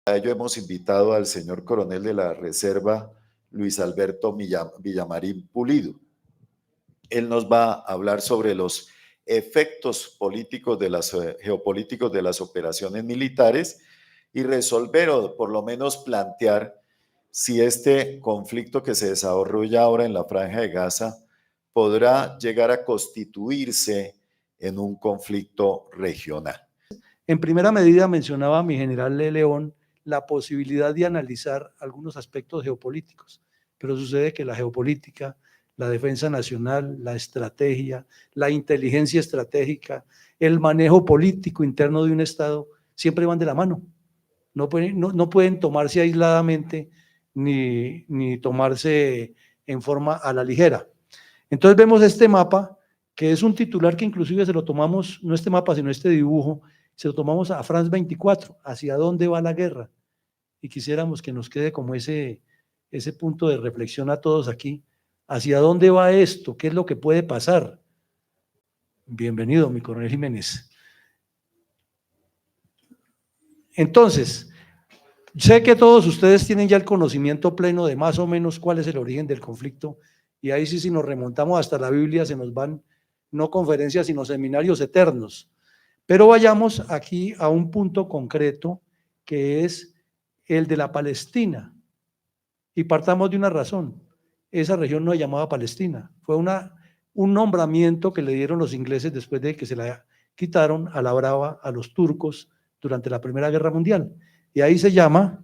Para ello hemos invitado al señor coronel de la Reserva, Luis Alberto Villamarín Pulido. Él nos va a hablar sobre los efectos políticos geopolíticos de las operaciones militares y resolver o por lo menos plantear si este conflicto que se desarrolla ahora en la Franja de Gaza podrá llegar a constituirse en un conflicto regional. En primera medida mencionaba mi general León la posibilidad de analizar algunos aspectos geopolíticos, pero sucede que la geopolítica, la defensa nacional, la estrategia, la inteligencia estratégica, el manejo político interno de un Estado, siempre van de la mano. No pueden tomarse aisladamente ni tomarse en forma a la ligera. Entonces vemos este mapa, que es un titular que inclusive se lo tomamos, no este mapa, sino este dibujo, se lo tomamos a France 24, hacia dónde va la guerra. Y quisiéramos que nos quede como ese punto de reflexión a todos aquí. ¿Hacia dónde va esto? ¿Qué es lo que puede pasar? Bienvenido, mi coronel Jiménez. Entonces, sé que todos ustedes tienen ya el conocimiento pleno de más o menos cuál es el origen del conflicto, y ahí sí, si nos remontamos hasta la Biblia, se nos van no conferencias, sino seminarios eternos. Pero vayamos aquí a un punto concreto, que es el de la Palestina, y partamos de una razón. Esa región no se llamaba Palestina, fue un nombramiento que le dieron los ingleses después de que se la quitaron a la brava a los turcos durante la Primera Guerra Mundial, y ahí se llama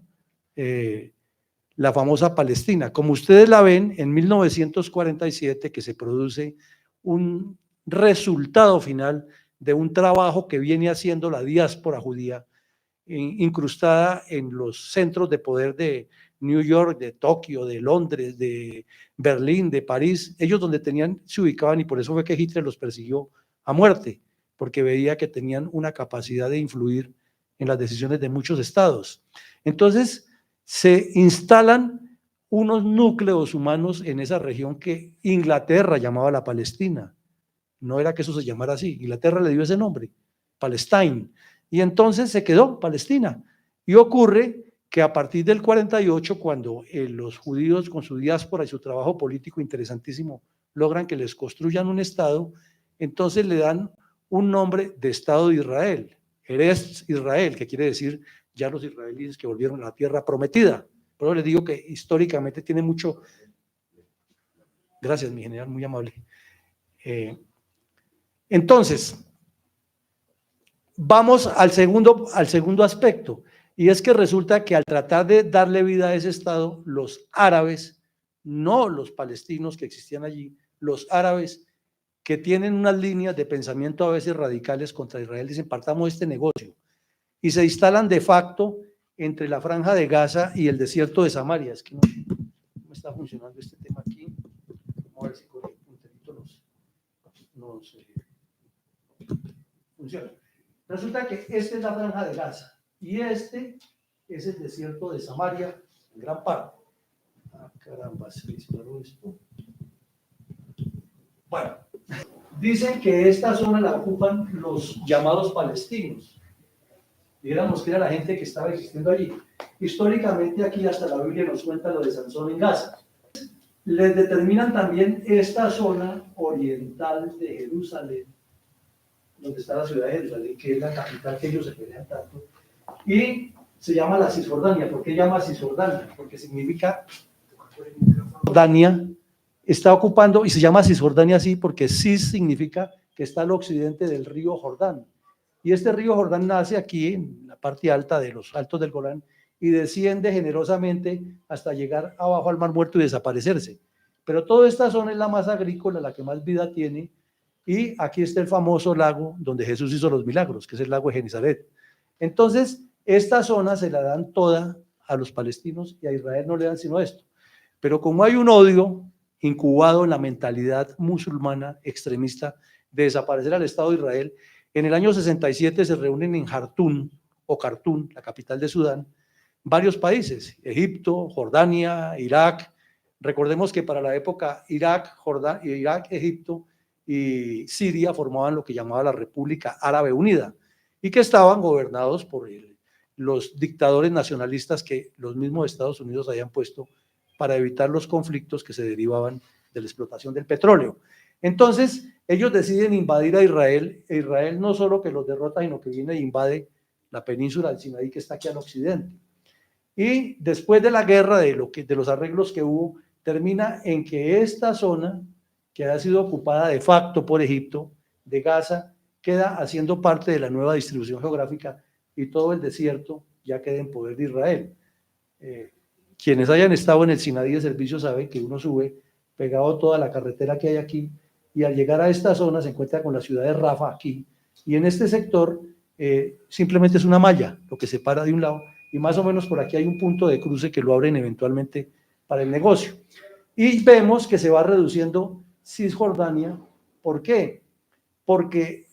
la famosa Palestina. Como ustedes la ven, en 1947, que se produce un resultado final de un trabajo que viene haciendo la diáspora judía, incrustada en los centros de poder de New York, de Tokio, de Londres, de Berlín, de París. Ellos donde se ubicaban, y por eso fue que Hitler los persiguió a muerte, porque veía que tenían una capacidad de influir en las decisiones de muchos estados. Entonces se instalan unos núcleos humanos en esa región que Inglaterra llamaba la Palestina. No era que eso se llamara así, Inglaterra le dio ese nombre, Palestine, y entonces se quedó Palestina. Y ocurre que a partir del 48, cuando los judíos con su diáspora y su trabajo político interesantísimo logran que les construyan un estado, entonces le dan un nombre de Estado de Israel, Eretz Israel, que quiere decir ya los israelíes que volvieron a la tierra prometida. Por eso les digo que históricamente tiene mucho... Gracias, mi general, muy amable. Entonces, vamos al segundo aspecto, y es que resulta que al tratar de darle vida a ese Estado, los árabes, no los palestinos que existían allí, los árabes que tienen unas líneas de pensamiento a veces radicales contra Israel, dicen, partamos de este negocio, y se instalan de facto entre la Franja de Gaza y el desierto de Samaria. Es que no me está funcionando este tema aquí. Vamos a ver si con el punterito nos funciona. Resulta que esta es la Franja de Gaza y este es el desierto de Samaria en gran parte. Ah, caramba, se disparó esto. Bueno, dicen que esta zona la ocupan los llamados palestinos. Dijéramos que era la gente que estaba existiendo allí. Históricamente aquí hasta la Biblia nos cuenta lo de Sansón en Gaza. Les determinan también esta zona oriental de Jerusalén, donde está la ciudad de Jerusalén, que es la capital que ellos se pelean tanto, y se llama la Cisjordania. ¿Por qué llama Cisjordania? Porque significa Jordania está ocupando, y se llama Cisjordania así porque Cis significa que está al occidente del río Jordán, y este río Jordán nace aquí en la parte alta de los altos del Golán y desciende generosamente hasta llegar abajo al Mar Muerto y desaparecerse. Pero toda esta zona es la más agrícola, la que más vida tiene. Y aquí está el famoso lago donde Jesús hizo los milagros, que es el lago de Genesaret. Entonces, esta zona se la dan toda a los palestinos y a Israel no le dan sino esto. Pero como hay un odio incubado en la mentalidad musulmana extremista de desaparecer al Estado de Israel, en el año 67 se reúnen en Jartún, o Khartoum, la capital de Sudán, varios países, Egipto, Jordania, Irak. Recordemos que para la época Irak, Egipto y Siria formaban lo que llamaba la República Árabe Unida y que estaban gobernados por los dictadores nacionalistas que los mismos Estados Unidos habían puesto para evitar los conflictos que se derivaban de la explotación del petróleo. Entonces, ellos deciden invadir a Israel, e Israel no solo que los derrota, sino que viene e invade la península del Sinaí, que está aquí al occidente. Y después de la guerra, de los arreglos que hubo, termina en que esta zona, que ha sido ocupada de facto por Egipto, de Gaza, queda haciendo parte de la nueva distribución geográfica y todo el desierto ya queda en poder de Israel. Quienes hayan estado en el Sinaí de servicio saben que uno sube pegado toda la carretera que hay aquí y al llegar a esta zona se encuentra con la ciudad de Rafa aquí y en este sector simplemente es una malla lo que separa de un lado y más o menos por aquí hay un punto de cruce que lo abren eventualmente para el negocio. Y vemos que se va reduciendo Cisjordania. ¿Por qué? Porque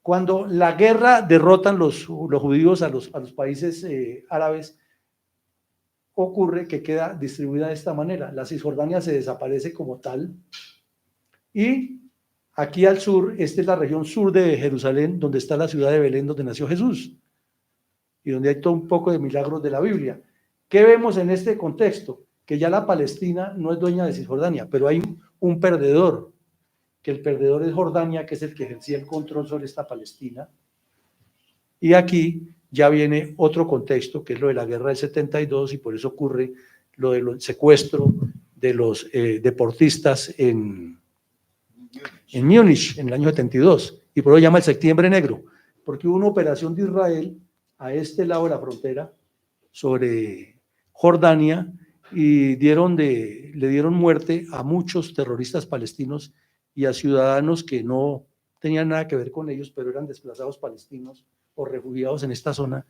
cuando la guerra derrotan los judíos a los países árabes, ocurre que queda distribuida de esta manera. La Cisjordania se desaparece como tal y aquí al sur, esta es la región sur de Jerusalén, donde está la ciudad de Belén, donde nació Jesús y donde hay todo un poco de milagros de la Biblia. ¿Qué vemos en este contexto? Que ya la Palestina no es dueña de Cisjordania, pero hay un perdedor, que el perdedor es Jordania, que es el que ejercía el control sobre esta Palestina. Y aquí ya viene otro contexto, que es lo de la guerra del 72, y por eso ocurre lo del secuestro de los deportistas en Múnich, en el año 72, y por eso llama el Septiembre Negro, porque hubo una operación de Israel a este lado de la frontera sobre Jordania, y le dieron muerte a muchos terroristas palestinos y a ciudadanos que no tenían nada que ver con ellos, pero eran desplazados palestinos o refugiados en esta zona,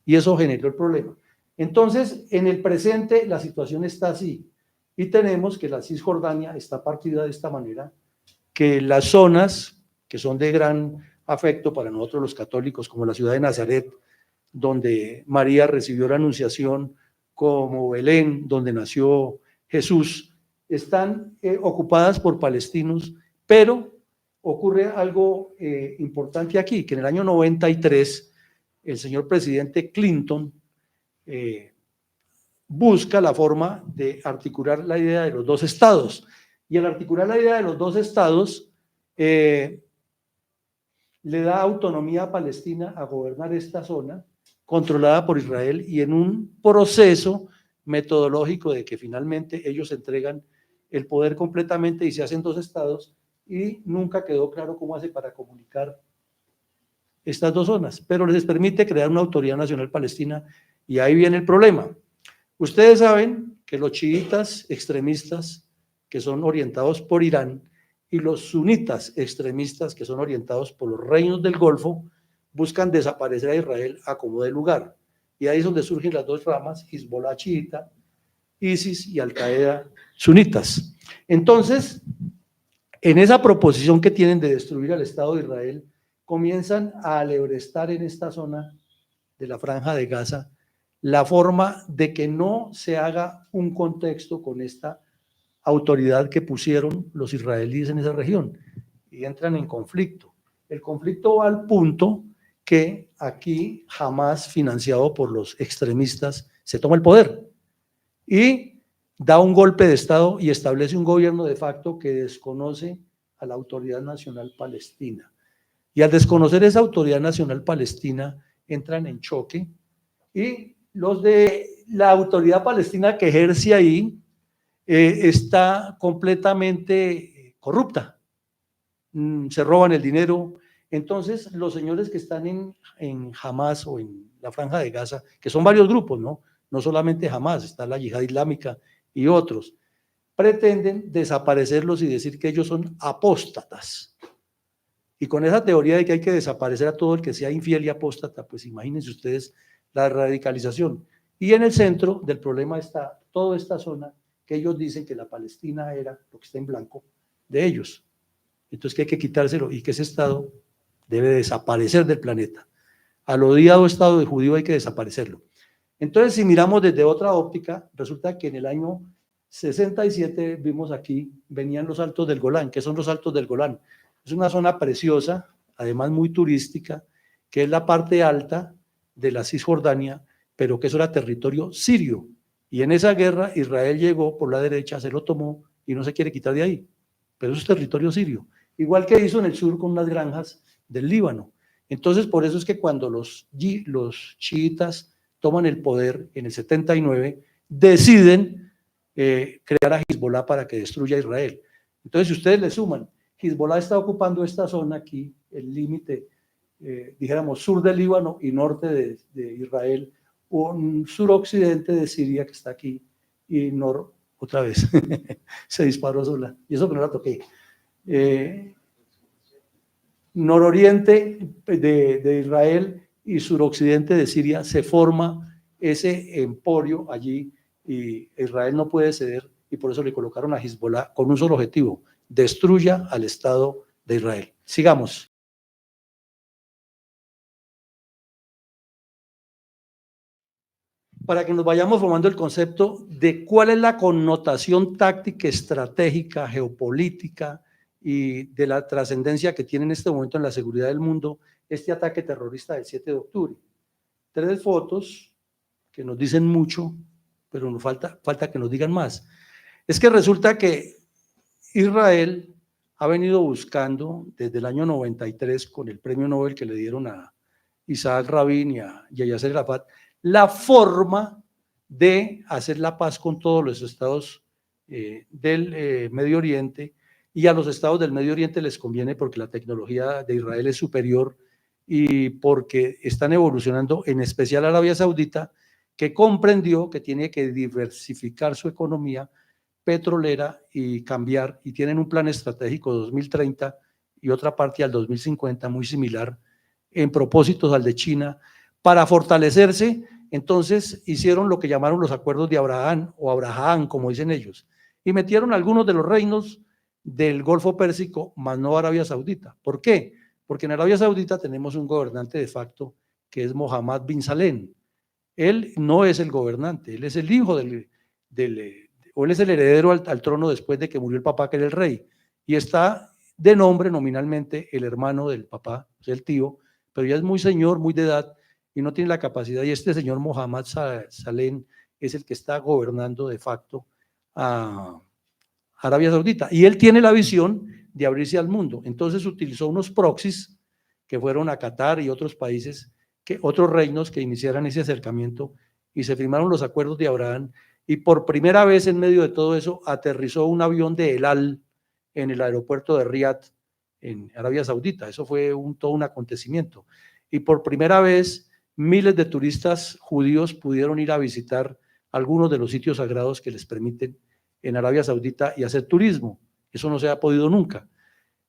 y eso generó el problema. Entonces, en el presente la situación está así, y tenemos que la Cisjordania está partida de esta manera, que las zonas que son de gran afecto para nosotros los católicos, como la ciudad de Nazaret, donde María recibió la anunciación, como Belén, donde nació Jesús, están ocupadas por palestinos, pero ocurre algo importante aquí, que en el año 93 el señor presidente Clinton busca la forma de articular la idea de los dos estados, y al articular la idea de los dos estados le da autonomía a Palestina a gobernar esta zona controlada por Israel, y en un proceso metodológico de que finalmente ellos entregan el poder completamente y se hacen dos estados, y nunca quedó claro cómo hace para comunicar estas dos zonas, pero les permite crear una autoridad nacional palestina, y ahí viene el problema. Ustedes saben que los chiitas extremistas, que son orientados por Irán, y los sunitas extremistas, que son orientados por los reinos del Golfo, buscan desaparecer a Israel a como dé lugar. Y ahí es donde surgen las dos ramas, Hezbollah chiita, ISIS y Al-Qaeda sunitas. Entonces, en esa proposición que tienen de destruir al Estado de Israel, comienzan a alebrestar en esta zona de la Franja de Gaza la forma de que no se haga un contexto con esta autoridad que pusieron los israelíes en esa región, y entran en conflicto. El conflicto va al punto que aquí Hamás, financiado por los extremistas, se toma el poder y da un golpe de Estado y establece un gobierno de facto que desconoce a la Autoridad Nacional Palestina. Y al desconocer esa Autoridad Nacional Palestina, entran en choque, y los de la Autoridad Palestina que ejerce ahí está completamente corrupta. Se roban el dinero. Entonces, los señores que están en Hamás o en la Franja de Gaza, que son varios grupos, no solamente Hamás, está la Yihad Islámica y otros, pretenden desaparecerlos y decir que ellos son apóstatas. Y con esa teoría de que hay que desaparecer a todo el que sea infiel y apóstata, pues imagínense ustedes la radicalización. Y en el centro del problema está toda esta zona que ellos dicen que la Palestina era, lo que está en blanco, de ellos. Entonces que hay que quitárselo y que ese Estado debe desaparecer del planeta. Al odiado Estado de judío hay que desaparecerlo. Entonces, si miramos desde otra óptica, resulta que en el año 67 vimos aquí, venían los Altos del Golán. ¿Qué son los Altos del Golán? Es una zona preciosa, además muy turística, que es la parte alta de la Cisjordania, pero que eso era territorio sirio. Y en esa guerra Israel llegó por la derecha, se lo tomó y no se quiere quitar de ahí. Pero eso es territorio sirio. Igual que hizo en el sur con unas granjas del Líbano. Entonces, por eso es que cuando los chiitas toman el poder en el 79, deciden crear a Hezbollah para que destruya a Israel. Entonces, si ustedes le suman, Hezbollah está ocupando esta zona aquí, el límite, dijéramos, sur del Líbano y norte de Israel, un suroccidente de Siria que está aquí, y otra vez, se disparó sola, y eso que no la toqué. Nororiente de Israel y suroccidente de Siria, se forma ese emporio allí y Israel no puede ceder, y por eso le colocaron a Hezbollah con un solo objetivo: destruya al Estado de Israel. Sigamos. Para que nos vayamos formando el concepto de cuál es la connotación táctica, estratégica, geopolítica y de la trascendencia que tiene en este momento en la seguridad del mundo este ataque terrorista del 7 de octubre. 3 fotos que nos dicen mucho, pero nos falta que nos digan más. Es que resulta que Israel ha venido buscando desde el año 93, con el premio Nobel que le dieron a Isaac Rabin y a Yasser Arafat, la forma de hacer la paz con todos los estados del Medio Oriente, y a los estados del Medio Oriente les conviene porque la tecnología de Israel es superior y porque están evolucionando, en especial Arabia Saudita, que comprendió que tiene que diversificar su economía petrolera y cambiar, y tienen un plan estratégico 2030 y otra parte al 2050 muy similar en propósitos al de China, para fortalecerse. Entonces hicieron lo que llamaron los acuerdos de Abraham, o Abraham, como dicen ellos, y metieron algunos de los reinos del Golfo Pérsico, más no Arabia Saudita. ¿Por qué? Porque en Arabia Saudita tenemos un gobernante de facto que es Mohammed bin Salem. Él no es el gobernante, él es el hijo o él es el heredero al trono después de que murió el papá, que era el rey, y está de nombre nominalmente el hermano del papá, o sea, el tío, pero ya es muy señor, muy de edad, y no tiene la capacidad, y este señor Mohammed Salem es el que está gobernando de facto a Arabia Saudita, y él tiene la visión de abrirse al mundo. Entonces utilizó unos proxies que fueron a Qatar y otros países, otros reinos que iniciaran ese acercamiento, y se firmaron los acuerdos de Abraham, y por primera vez en medio de todo eso aterrizó un avión de El Al en el aeropuerto de Riyadh, en Arabia Saudita. Eso fue todo un acontecimiento, y por primera vez miles de turistas judíos pudieron ir a visitar algunos de los sitios sagrados que les permiten en Arabia Saudita y hacer turismo. Eso no se ha podido nunca.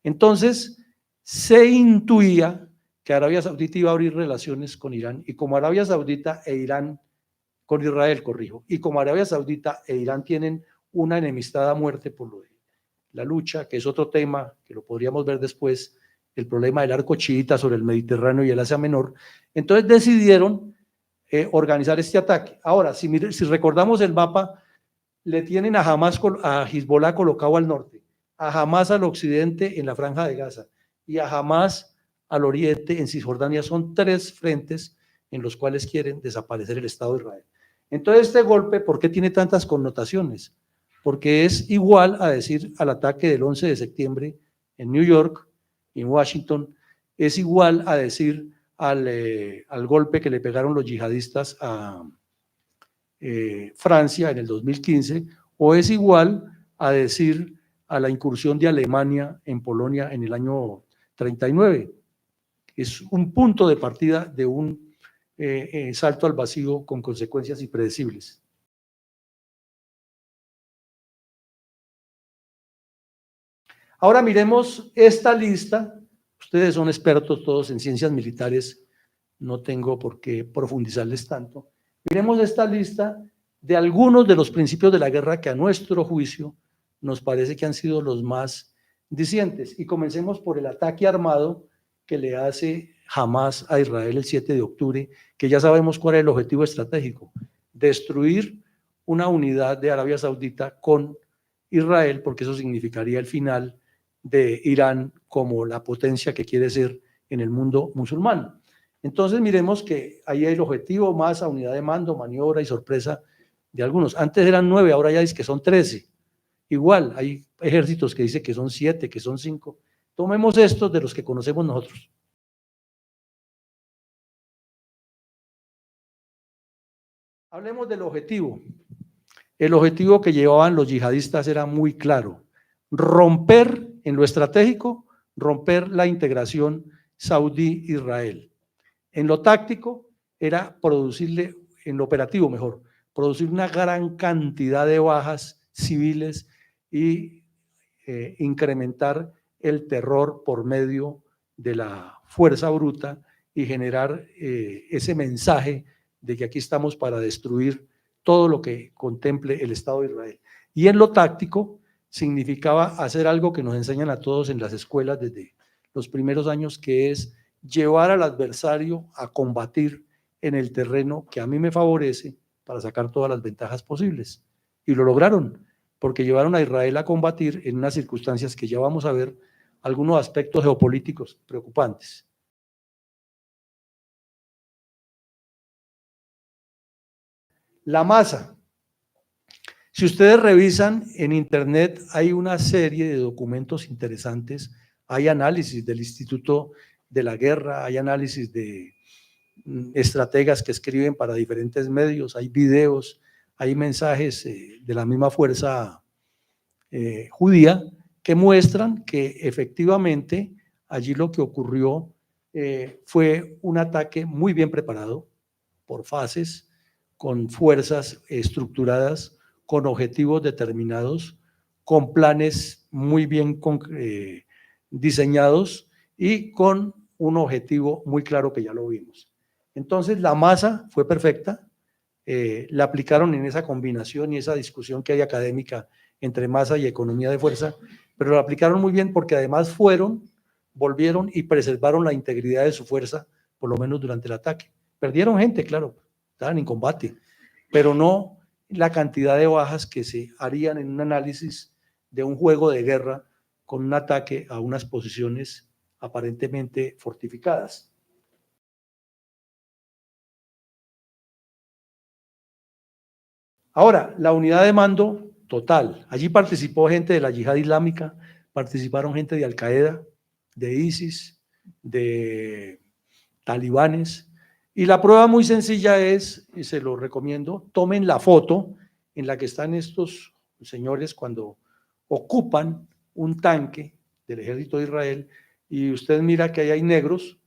Entonces se intuía que Arabia Saudita iba a abrir relaciones con Irán, y como Arabia Saudita e Irán, con Israel, corrijo, y como Arabia Saudita e Irán tienen una enemistad a muerte por lo de la lucha, que es otro tema que lo podríamos ver después, el problema del arco chiita sobre el Mediterráneo y el Asia Menor, entonces decidieron organizar este ataque. Ahora, si recordamos el mapa, le tienen a Hezbollah colocado al norte, a Hamas al occidente en la Franja de Gaza y a Hamas al oriente en Cisjordania. Son 3 frentes en los cuales quieren desaparecer el Estado de Israel. Entonces, este golpe, ¿por qué tiene tantas connotaciones? Porque es igual a decir al ataque del 11 de septiembre en New York, en Washington, es igual a decir al golpe que le pegaron los yihadistas a Francia en el 2015, o es igual a decir a la incursión de Alemania en Polonia en el año 39. Es un punto de partida de un salto al vacío con consecuencias impredecibles. Ahora miremos esta lista. Ustedes son expertos todos en ciencias militares, no tengo por qué profundizarles tanto. Miremos esta lista de algunos de los principios de la guerra que a nuestro juicio nos parece que han sido los más dicientes. Y comencemos por el ataque armado que le hace Hamas a Israel el 7 de octubre, que ya sabemos cuál es el objetivo estratégico: destruir una unidad de Arabia Saudita con Israel, porque eso significaría el final de Irán como la potencia que quiere ser en el mundo musulmán. Entonces miremos que ahí hay el objetivo, masa, unidad de mando, maniobra y sorpresa de algunos. Antes eran 9, ahora ya dice que son 13. Igual, hay ejércitos que dicen que son 7, que son 5. Tomemos estos de los que conocemos nosotros. Hablemos del objetivo. El objetivo que llevaban los yihadistas era muy claro: romper en lo estratégico, romper la integración saudí-Israel. En lo táctico era producirle, en lo operativo mejor, producir una gran cantidad de bajas civiles y incrementar el terror por medio de la fuerza bruta y generar ese mensaje de que aquí estamos para destruir todo lo que contemple el Estado de Israel. Y en lo táctico significaba hacer algo que nos enseñan a todos en las escuelas desde los primeros años, que es llevar al adversario a combatir en el terreno que a mí me favorece para sacar todas las ventajas posibles. Y lo lograron, porque llevaron a Israel a combatir en unas circunstancias que ya vamos a ver algunos aspectos geopolíticos preocupantes. La masa. Si ustedes revisan en internet, hay una serie de documentos interesantes, hay análisis del Instituto de la Guerra, hay análisis de estrategas que escriben para diferentes medios, hay videos, hay mensajes de la misma fuerza judía que muestran que efectivamente allí lo que ocurrió fue un ataque muy bien preparado por fases, con fuerzas estructuradas, con objetivos determinados, con planes muy bien diseñados y con un objetivo muy claro que ya lo vimos. Entonces la masa fue perfecta, la aplicaron en esa combinación y esa discusión que hay académica entre masa y economía de fuerza, pero la aplicaron muy bien porque además volvieron y preservaron la integridad de su fuerza, por lo menos durante el ataque. Perdieron gente, claro, estaban en combate, pero no la cantidad de bajas que se harían en un análisis de un juego de guerra con un ataque a unas posiciones aparentemente fortificadas. Ahora, la unidad de mando total. Allí participó gente de la Yihad Islámica, participaron gente de Al-Qaeda, de ISIS, de talibanes. Y la prueba muy sencilla es, y se lo recomiendo, tomen la foto en la que están estos señores cuando ocupan un tanque del ejército de Israel y usted mira que ahí hay negros,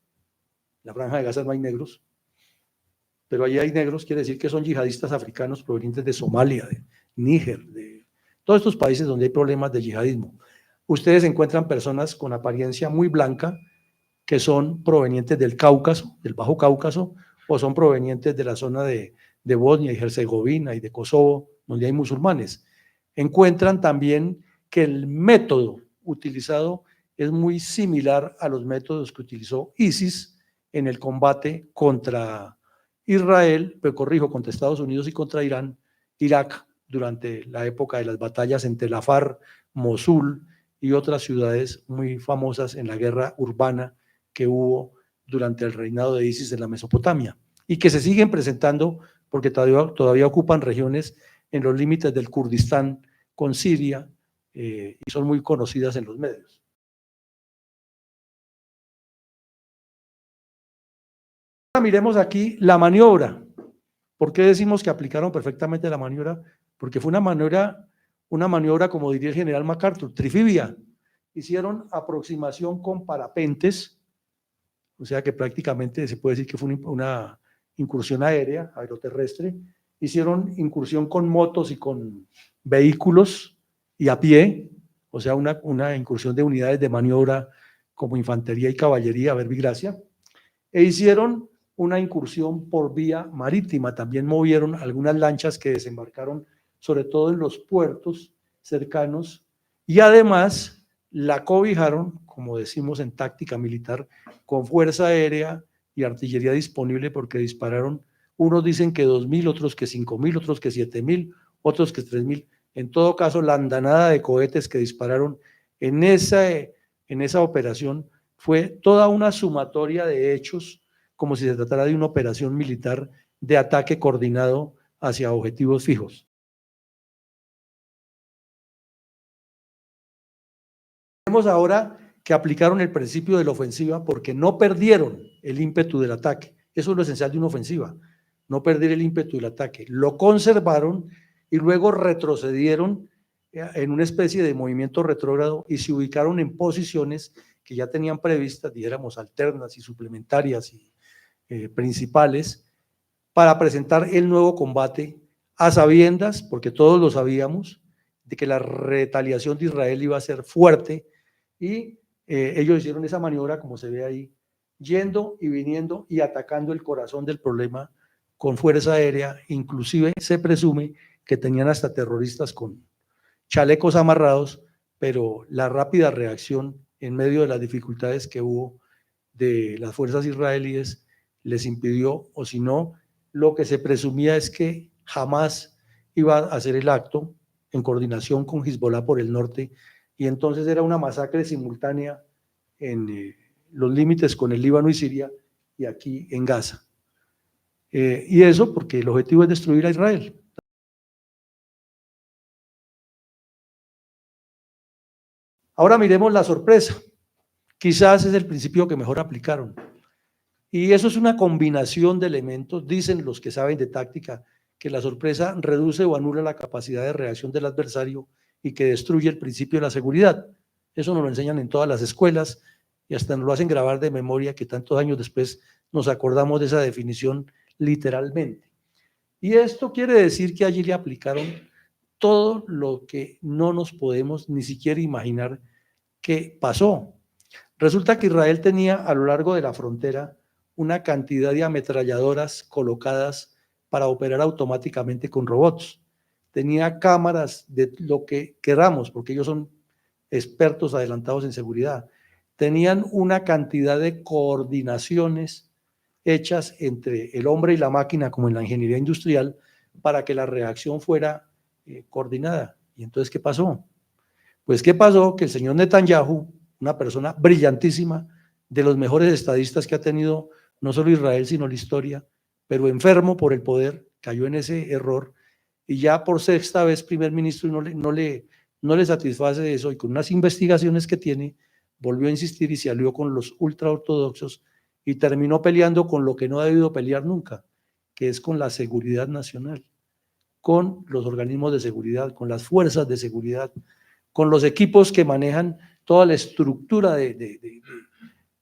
en la franja de Gaza no hay negros, pero ahí hay negros, quiere decir que son yihadistas africanos provenientes de Somalia, de Níger, de todos estos países donde hay problemas de yihadismo. Ustedes encuentran personas con apariencia muy blanca que son provenientes del Cáucaso, del Bajo Cáucaso, o son provenientes de la zona de Bosnia y Herzegovina y de Kosovo, donde hay musulmanes. Encuentran también que el método utilizado es muy similar a los métodos que utilizó ISIS en el combate contra Israel, pero corrijo, contra Estados Unidos y contra Irak, durante la época de las batallas en Tel Afar, Mosul y otras ciudades muy famosas en la guerra urbana que hubo durante el reinado de ISIS en la Mesopotamia y que se siguen presentando porque todavía ocupan regiones en los límites del Kurdistán con Siria y son muy conocidas en los medios. Ahora miremos aquí la maniobra. ¿Por qué decimos que aplicaron perfectamente la maniobra? Porque fue una maniobra, como diría el general MacArthur, trifibia. Hicieron aproximación con parapentes, o sea que prácticamente se puede decir que fue una incursión aérea, aeroterrestre. Hicieron incursión con motos y con vehículos y a pie, o sea, una incursión de unidades de maniobra como infantería y caballería, verbigracia, e hicieron una incursión por vía marítima. También movieron algunas lanchas que desembarcaron, sobre todo en los puertos cercanos, y además la cobijaron, como decimos en táctica militar, con fuerza aérea y artillería disponible, porque dispararon, unos dicen que 2.000, otros que 5.000, otros que 7.000, otros que 3.000. En todo caso, la andanada de cohetes que dispararon en esa operación fue toda una sumatoria de hechos como si se tratara de una operación militar de ataque coordinado hacia objetivos fijos. Vemos ahora que aplicaron el principio de la ofensiva porque no perdieron el ímpetu del ataque. Eso es lo esencial de una ofensiva, no perder el ímpetu del ataque. Lo conservaron y luego retrocedieron en una especie de movimiento retrógrado y se ubicaron en posiciones que ya tenían previstas, dijéramos, alternas y suplementarias y principales, para presentar el nuevo combate a sabiendas, porque todos lo sabíamos, de que la retaliación de Israel iba a ser fuerte y ellos hicieron esa maniobra, como se ve ahí, yendo y viniendo y atacando el corazón del problema con fuerza aérea. Inclusive se presume que tenían hasta terroristas con chalecos amarrados, pero la rápida reacción en medio de las dificultades que hubo de las fuerzas israelíes les impidió, o si no, lo que se presumía es que jamás iba a hacer el acto en coordinación con Hezbollah por el norte, y entonces era una masacre simultánea en los límites con el Líbano y Siria y aquí en Gaza. Y eso porque el objetivo es destruir a Israel. Ahora miremos la sorpresa. Quizás es el principio que mejor aplicaron. Y eso es una combinación de elementos, dicen los que saben de táctica, que la sorpresa reduce o anula la capacidad de reacción del adversario y que destruye el principio de la seguridad. Eso nos lo enseñan en todas las escuelas y hasta nos lo hacen grabar de memoria, que tantos años después nos acordamos de esa definición literalmente. Y esto quiere decir que allí le aplicaron todo lo que no nos podemos ni siquiera imaginar que pasó. Resulta que Israel tenía a lo largo de la frontera una cantidad de ametralladoras colocadas para operar automáticamente con robots. Tenía cámaras de lo que queramos, porque ellos son expertos adelantados en seguridad. Tenían una cantidad de coordinaciones hechas entre el hombre y la máquina, como en la ingeniería industrial, para que la reacción fuera coordinada. ¿Y entonces qué pasó? Pues ¿qué pasó? Que el señor Netanyahu, una persona brillantísima, de los mejores estadistas que ha tenido no solo Israel, sino la historia, pero enfermo por el poder, cayó en ese error y ya por sexta vez primer ministro y no le satisface eso, y con unas investigaciones que tiene, volvió a insistir y se alió con los ultraortodoxos y terminó peleando con lo que no ha debido pelear nunca, que es con la seguridad nacional, con los organismos de seguridad, con las fuerzas de seguridad, con los equipos que manejan toda la estructura de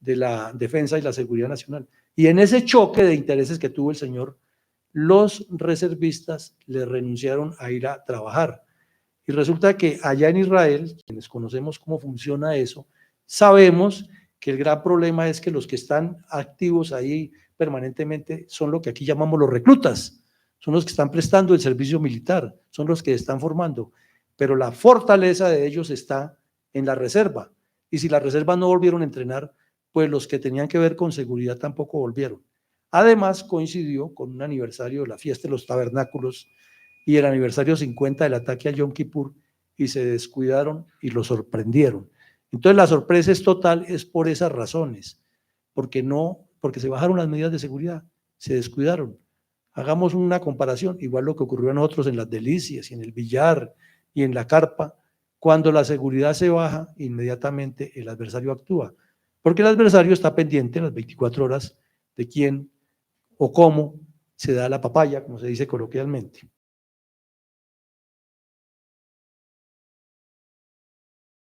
la defensa y la seguridad nacional. Y en ese choque de intereses que tuvo el señor, los reservistas le renunciaron a ir a trabajar. Y resulta que allá en Israel, quienes conocemos cómo funciona eso, sabemos que el gran problema es que los que están activos ahí permanentemente son lo que aquí llamamos los reclutas, son los que están prestando el servicio militar, son los que están formando, pero la fortaleza de ellos está en la reserva, y si las reservas no volvieron a entrenar, pues los que tenían que ver con seguridad tampoco volvieron. Además, coincidió con un aniversario de la fiesta de los tabernáculos y el aniversario 50 del ataque a Yom Kippur, y se descuidaron y lo sorprendieron. Entonces la sorpresa es total, es por esas razones, porque se bajaron las medidas de seguridad, se descuidaron. Hagamos una comparación, igual lo que ocurrió a nosotros en las Delicias y en el Villar y en la Carpa. Cuando la seguridad se baja, inmediatamente el adversario actúa, porque el adversario está pendiente las 24 horas de quién o cómo se da la papaya, como se dice coloquialmente.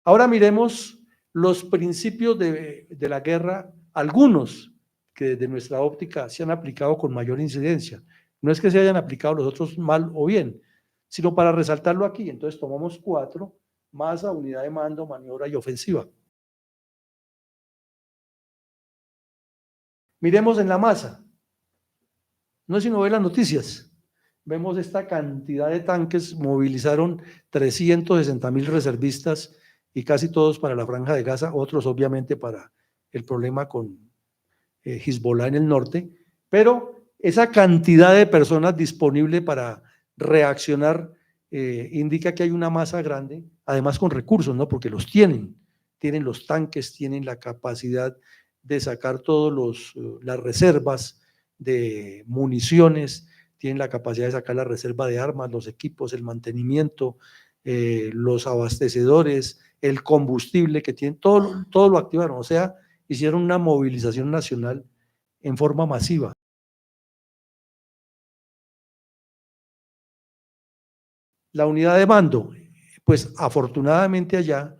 Ahora miremos los principios de la guerra, algunos que desde nuestra óptica se han aplicado con mayor incidencia. No es que se hayan aplicado los otros mal o bien, sino para resaltarlo aquí. Entonces tomamos 4: masa, unidad de mando, maniobra y ofensiva. Miremos en la masa. No es sino ver las noticias. Vemos esta cantidad de tanques, movilizaron 360,000 reservistas y casi todos para la Franja de Gaza, otros obviamente para el problema con Hezbollah en el norte, pero esa cantidad de personas disponible para reaccionar indica que hay una masa grande, además con recursos, ¿no? Porque los tienen los tanques, tienen la capacidad de sacar todas las reservas de municiones, tienen la capacidad de sacar la reserva de armas, los equipos, el mantenimiento, los abastecedores, el combustible que tienen, todo lo activaron, o sea, hicieron una movilización nacional en forma masiva. La unidad de mando, pues afortunadamente allá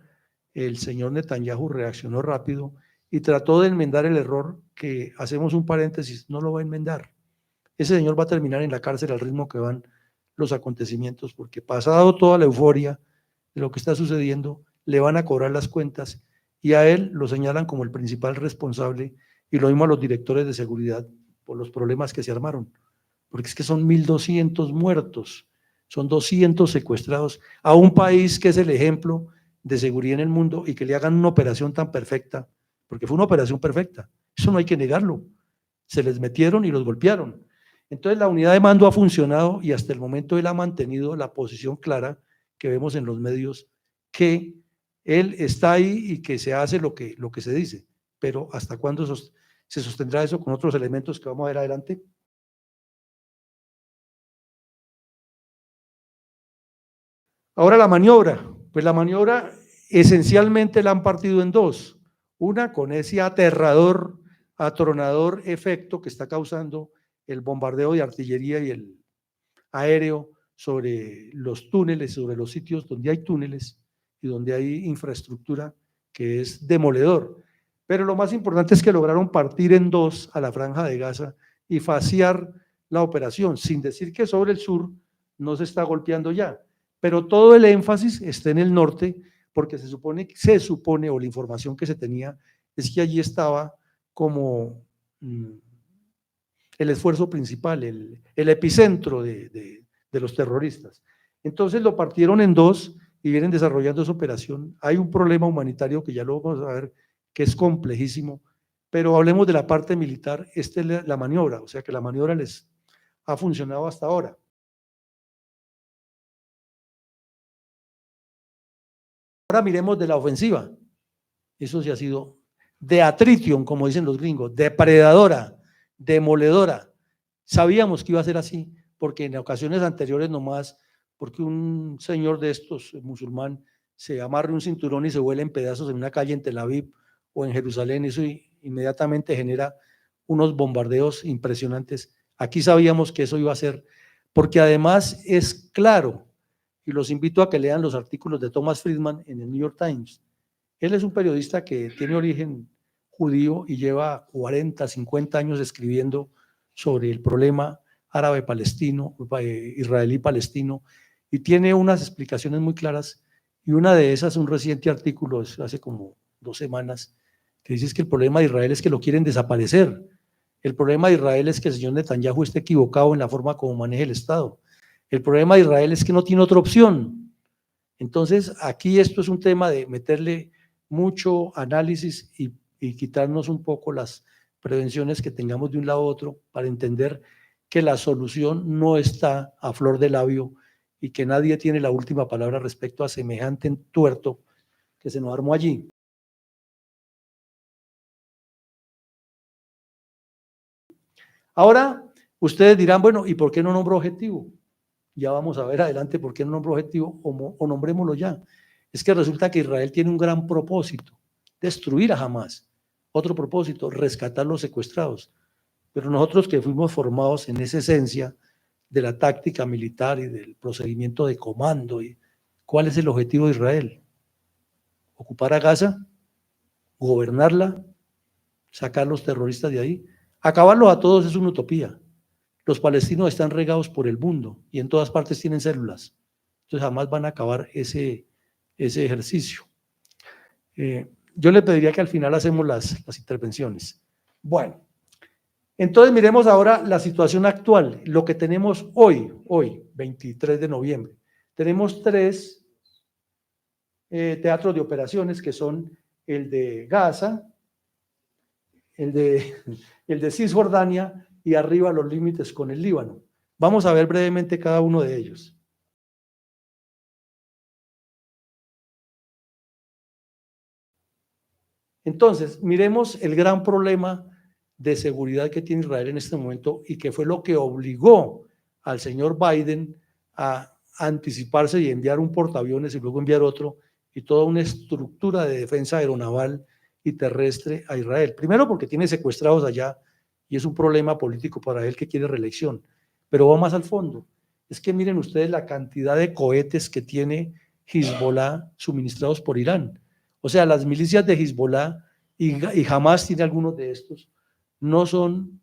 el señor Netanyahu reaccionó rápido y trató de enmendar el error que, hacemos un paréntesis, no lo va a enmendar. Ese señor va a terminar en la cárcel al ritmo que van los acontecimientos, porque pasado toda la euforia de lo que está sucediendo, le van a cobrar las cuentas y a él lo señalan como el principal responsable, y lo mismo a los directores de seguridad por los problemas que se armaron, porque es que son 1.200 muertos, son 200 secuestrados a un país que es el ejemplo de seguridad en el mundo, y que le hagan una operación tan perfecta, porque fue una operación perfecta, eso no hay que negarlo, se les metieron y los golpearon. Entonces la unidad de mando ha funcionado y hasta el momento él ha mantenido la posición clara que vemos en los medios, que él está ahí y que se hace lo que se dice, pero ¿hasta cuándo se sostendrá eso con otros elementos que vamos a ver adelante? Ahora la maniobra, pues la maniobra esencialmente la han partido en dos, una con ese aterrador, atronador efecto que está causando el bombardeo de artillería y el aéreo sobre los túneles, sobre los sitios donde hay túneles y donde hay infraestructura, que es demoledor. Pero lo más importante es que lograron partir en dos a la Franja de Gaza y faciar la operación, sin decir que sobre el sur no se está golpeando ya, pero todo el énfasis está en el norte, porque se supone, o la información que se tenía es que allí estaba como el esfuerzo principal, el epicentro de los terroristas. Entonces lo partieron en dos y vienen desarrollando esa operación. Hay un problema humanitario que ya lo vamos a ver, que es complejísimo, pero hablemos de la parte militar. Esta es la maniobra, o sea que la maniobra les ha funcionado hasta ahora. Ahora miremos de la ofensiva. Eso sí ha sido de attrition, como dicen los gringos, depredadora, demoledora. Sabíamos que iba a ser así, porque en ocasiones anteriores nomás, porque un señor de estos, musulmán, se amarre un cinturón y se vuela en pedazos en una calle en Tel Aviv o en Jerusalén, eso inmediatamente genera unos bombardeos impresionantes. Aquí sabíamos que eso iba a ser, porque además es claro, y los invito a que lean los artículos de Thomas Friedman en el New York Times. Él es un periodista que tiene origen judío y lleva 40, 50 años escribiendo sobre el problema árabe-palestino, israelí-palestino, y tiene unas explicaciones muy claras, y una de esas, un reciente artículo hace como 2 semanas, que dice que el problema de Israel es que lo quieren desaparecer. El problema de Israel es que el señor Netanyahu esté equivocado en la forma como maneja el Estado. El problema de Israel es que no tiene otra opción. Entonces, aquí esto es un tema de meterle mucho análisis y quitarnos un poco las prevenciones que tengamos de un lado a otro para entender que la solución no está a flor de labio y que nadie tiene la última palabra respecto a semejante entuerto que se nos armó allí. Ahora, ustedes dirán, bueno, ¿y por qué no nombro objetivo? Ya vamos a ver adelante por qué no nombro objetivo, o nombrémoslo ya. Es que resulta que Israel tiene un gran propósito, destruir a Hamás. Otro propósito, rescatar los secuestrados. Pero nosotros que fuimos formados en esa esencia de la táctica militar y del procedimiento de comando, ¿cuál es el objetivo de Israel? ¿Ocupar a Gaza? ¿Gobernarla? ¿Sacar los terroristas de ahí? Acabarlos a todos es una utopía. Los palestinos están regados por el mundo y en todas partes tienen células. Entonces jamás van a acabar ese ejercicio. Yo le pediría que al final hacemos las intervenciones. Bueno, entonces miremos ahora la situación actual, lo que tenemos hoy, 23 de noviembre. Tenemos 3 teatros de operaciones, que son el de Gaza, el de Cisjordania y arriba los límites con el Líbano. Vamos a ver brevemente cada uno de ellos. Entonces, miremos el gran problema de seguridad que tiene Israel en este momento y que fue lo que obligó al señor Biden a anticiparse y enviar un portaaviones y luego enviar otro y toda una estructura de defensa aeronaval y terrestre a Israel. Primero porque tiene secuestrados allá y es un problema político para él que quiere reelección, pero va más al fondo. Es que miren ustedes la cantidad de cohetes que tiene Hezbollah suministrados por Irán. O sea, las milicias de Hezbollah y Hamas tiene algunos de estos, no son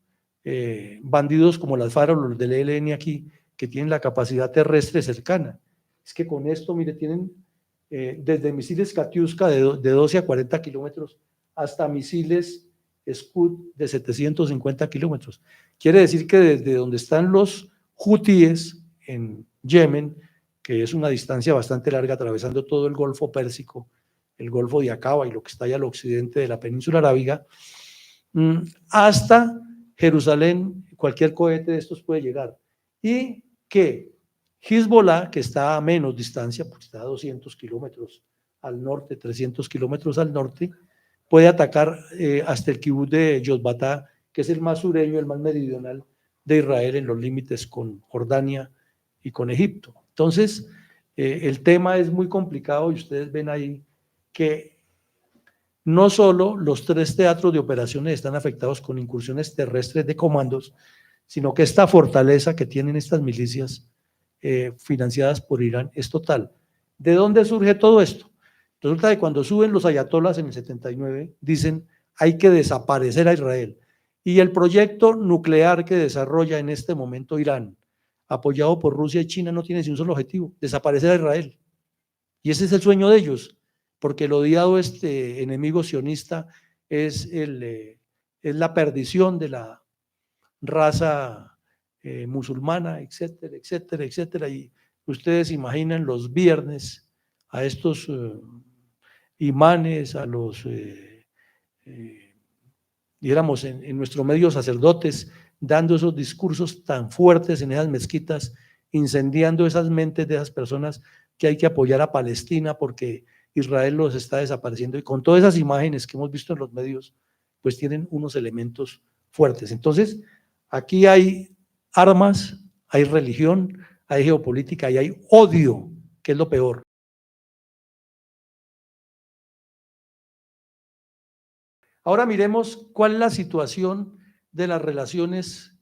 bandidos como las FARC o los del ELN aquí, que tienen la capacidad terrestre cercana. Es que con esto, mire, tienen desde misiles Katyusha de 12 a 40 kilómetros hasta misiles Scud de 750 kilómetros. Quiere decir que desde donde están los hutíes en Yemen, que es una distancia bastante larga, atravesando todo el Golfo Pérsico, el Golfo de Aqaba y lo que está allá al occidente de la península arábiga, hasta Jerusalén, cualquier cohete de estos puede llegar. Y que Hezbollah, que está a menos distancia, porque está a 200 kilómetros al norte, 300 kilómetros al norte, puede atacar hasta el kibutz de Yotbatá, que es el más sureño, el más meridional de Israel, en los límites con Jordania y con Egipto. Entonces, el tema es muy complicado y ustedes ven ahí que no solo los 3 teatros de operaciones están afectados con incursiones terrestres de comandos, sino que esta fortaleza que tienen estas milicias financiadas por Irán es total. ¿De dónde surge todo esto? Resulta que cuando suben los ayatolas en el 79, dicen hay que desaparecer a Israel. Y el proyecto nuclear que desarrolla en este momento Irán, apoyado por Rusia y China, no tiene ni un solo objetivo, desaparecer a Israel. Y ese es el sueño de ellos, porque el odiado enemigo sionista es la perdición de la raza musulmana, etcétera, etcétera, etcétera. Y ustedes imaginan los viernes a estos imanes, a los, dijéramos, en nuestro medio sacerdotes, dando esos discursos tan fuertes en esas mezquitas, incendiando esas mentes de esas personas que hay que apoyar a Palestina porque Israel los está desapareciendo. Y con todas esas imágenes que hemos visto en los medios, pues tienen unos elementos fuertes. Entonces, aquí hay armas, hay religión, hay geopolítica y hay odio, que es lo peor. Ahora miremos cuál es la situación de las relaciones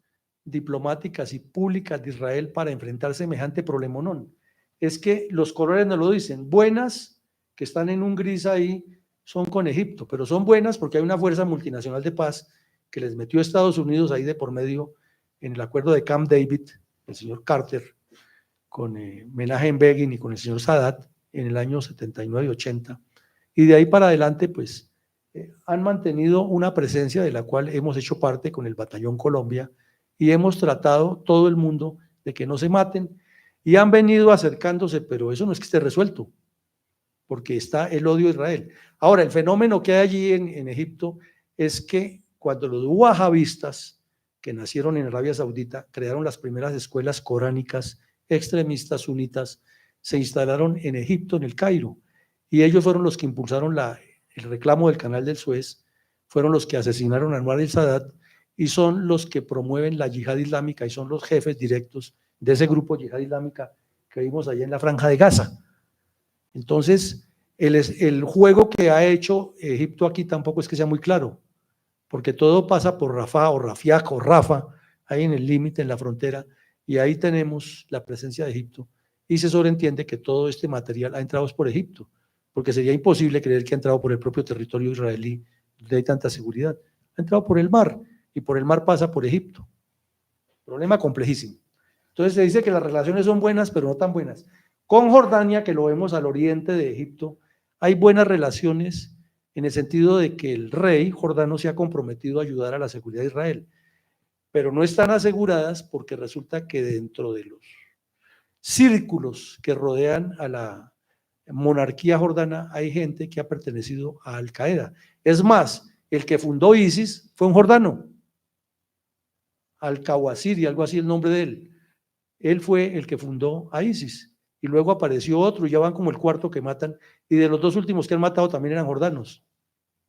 diplomáticas y públicas de Israel para enfrentar semejante problemonón. Es que los colores nos lo dicen, buenas, que están en un gris ahí, son con Egipto, pero son buenas porque hay una fuerza multinacional de paz que les metió a Estados Unidos ahí de por medio en el acuerdo de Camp David, el señor Carter, con Menachem Begin y con el señor Sadat en el año 79 y 80. Y de ahí para adelante, pues, han mantenido una presencia de la cual hemos hecho parte con el Batallón Colombia y hemos tratado todo el mundo de que no se maten y han venido acercándose, pero eso no es que esté resuelto, porque está el odio a Israel. Ahora, el fenómeno que hay allí en Egipto es que cuando los wahabistas, que nacieron en Arabia Saudita, crearon las primeras escuelas coránicas extremistas sunitas, se instalaron en Egipto, en el Cairo, y ellos fueron los que impulsaron el reclamo del Canal del Suez, fueron los que asesinaron a Anwar el-Sadat y son los que promueven la yihad islámica y son los jefes directos de ese grupo yihad islámica que vimos allá en la Franja de Gaza. Entonces, el juego que ha hecho Egipto aquí tampoco es que sea muy claro, porque todo pasa por Rafah o Rafiaq o Rafa, ahí en el límite, en la frontera, y ahí tenemos la presencia de Egipto. Y se sobreentiende que todo este material ha entrado por Egipto, porque sería imposible creer que ha entrado por el propio territorio israelí, donde hay tanta seguridad. Ha entrado por el mar, y por el mar pasa por Egipto. Problema complejísimo. Entonces se dice que las relaciones son buenas, pero no tan buenas. Con Jordania, que lo vemos al oriente de Egipto, hay buenas relaciones en el sentido de que el rey jordano se ha comprometido a ayudar a la seguridad de Israel, pero no están aseguradas porque resulta que dentro de los círculos que rodean a la monarquía jordana hay gente que ha pertenecido a Al Qaeda. Es más, el que fundó ISIS fue un jordano, Al-Kawasiri, algo así el nombre de él. Él fue el que fundó a ISIS y luego apareció otro y ya van como el cuarto que matan y de los 2 últimos que han matado también eran jordanos.